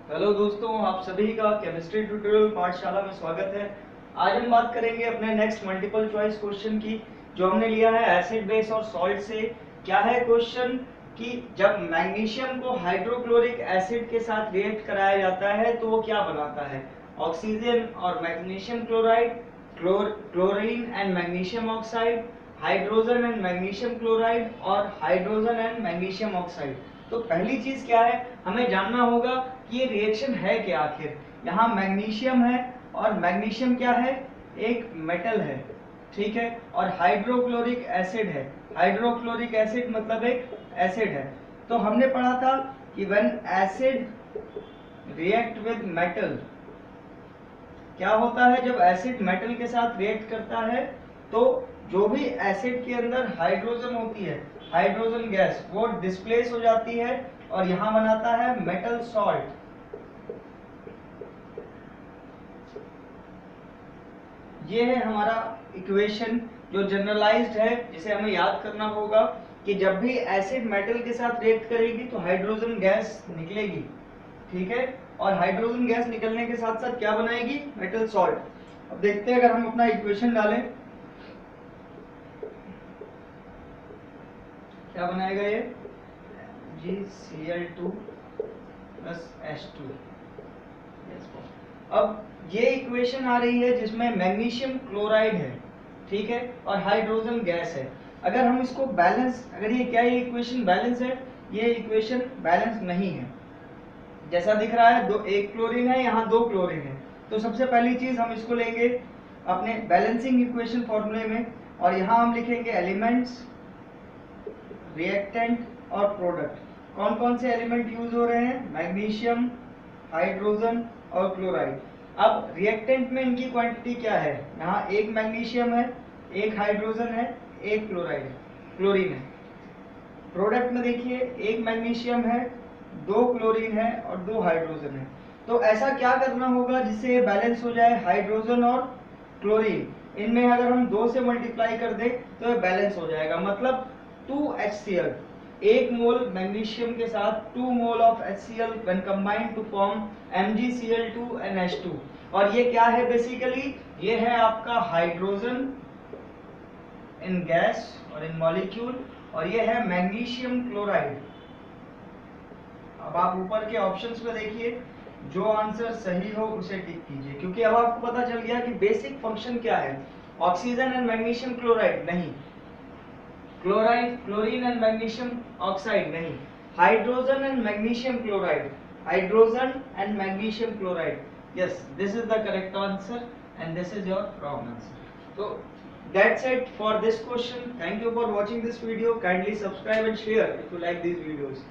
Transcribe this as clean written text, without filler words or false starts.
Hello दोस्तों, आप सभी का केमिस्ट्री ट्यूटोरियल पाठशाला में स्वागत है। आज हम बात करेंगे अपने नेक्स्ट मल्टीपल चॉइस क्वेश्चन की, जो हमने लिया है एसिड बेस और सॉल्ट से। क्या है क्वेश्चन कि जब मैग्नीशियम को हाइड्रोक्लोरिक एसिड के साथ रिएक्ट कराया जाता है तो वो क्या बनाता है? ऑक्सीजन और magnesium chloride, chlorine and magnesium oxide, hydrogen and magnesium chloride और हाइड्रोजन एंड मैग्नीशियम ऑक्साइड। तो पहली चीज क्या है, हमें जानना होगा कि ये रिएक्शन है क्या आखिर। यहाँ मैग्नीशियम है और मैग्नीशियम क्या है, एक मेटल है, ठीक है, और हाइड्रोक्लोरिक एसिड है। हाइड्रोक्लोरिक एसिड मतलब एक एसिड है। तो हमने पढ़ा था कि when acid react with metal, क्या होता है जब एसिड मेटल के साथ रिएक्ट करता है तो जो भी एसिड के अंदर हाइड्रोजन होती है, हाइड्रोजन गैस, वो डिस्प्लेस हो जाती है और यहां बनाता है मेटल सॉल्ट। ये है हमारा इक्वेशन जो जनरलाइज्ड है, जिसे हमें याद करना होगा कि जब भी एसिड मेटल के साथ रिएक्ट करेगी तो हाइड्रोजन गैस निकलेगी, ठीक है, और हाइड्रोजन गैस निकलने के साथ साथ क्या बनाएगी, मेटल सॉल्ट। अब देखते हैं, अगर हम अपना इक्वेशन डालें क्या बनाएगा ये, GCl2 प्लस H2। अब ये इक्वेशन आ रही है जिसमें मैग्नीशियम क्लोराइड है, ठीक है, और हाइड्रोजन गैस है। अगर हम इसको बैलेंस, अगर ये क्या, ये इक्वेशन बैलेंस है, ये इक्वेशन बैलेंस नहीं है। जैसा दिख रहा है दो, एक क्लोरीन है, यहाँ दो क्लोरीन है। तो सबसे पहली चीज हम इसको लेंगे अपने बैलेंसिंग इक्वेशन फॉर्मूले में, और यहाँ हम लिखेंगे एलिमेंट्स, रिएक्टेंट और प्रोडक्ट। कौन कौन से एलिमेंट यूज हो रहे हैं, मैग्नीशियम, हाइड्रोजन और क्लोराइड। अब रिएक्टेंट में इनकी क्वांटिटी क्या है, यहाँ एक मैग्नीशियम है, एक हाइड्रोजन है, एक क्लोराइड क्लोरीन है। प्रोडक्ट में देखिए एक मैग्नीशियम है, दो क्लोरीन है और दो हाइड्रोजन है। तो ऐसा क्या करना होगा जिससे ये बैलेंस हो जाए, हाइड्रोजन और क्लोरीन, इनमें अगर हम 2 से मल्टीप्लाई कर दें तो ये बैलेंस हो जाएगा। मतलब 2HCl, एक मोल मैग्नीशियम के साथ 2 mole of HCl when combined to form MgCl2NH2। और ये क्या है बेसिकली, ये है आपका हाइड्रोजन इन गैस और इन मॉलिक्यूल, और ये है मैग्नीशियम क्लोराइड। अब आप ऊपर के ऑप्शंस में देखिए, जो आंसर सही हो उसे टिक कीजिए, क्योंकि अब आपको पता चल गया कि बेसिक फंक्शन क्या है। ऑक्सीजन एंड मैग्नीशियम क्लोराइड नहीं, chloride, chlorine and magnesium oxide नहीं, hydrogen and magnesium chloride, hydrogen and magnesium chloride. Yes, this is the correct answer and this is your wrong answer. तो that's it for this question. Thank you for watching this video. Kindly subscribe and share if you like these videos.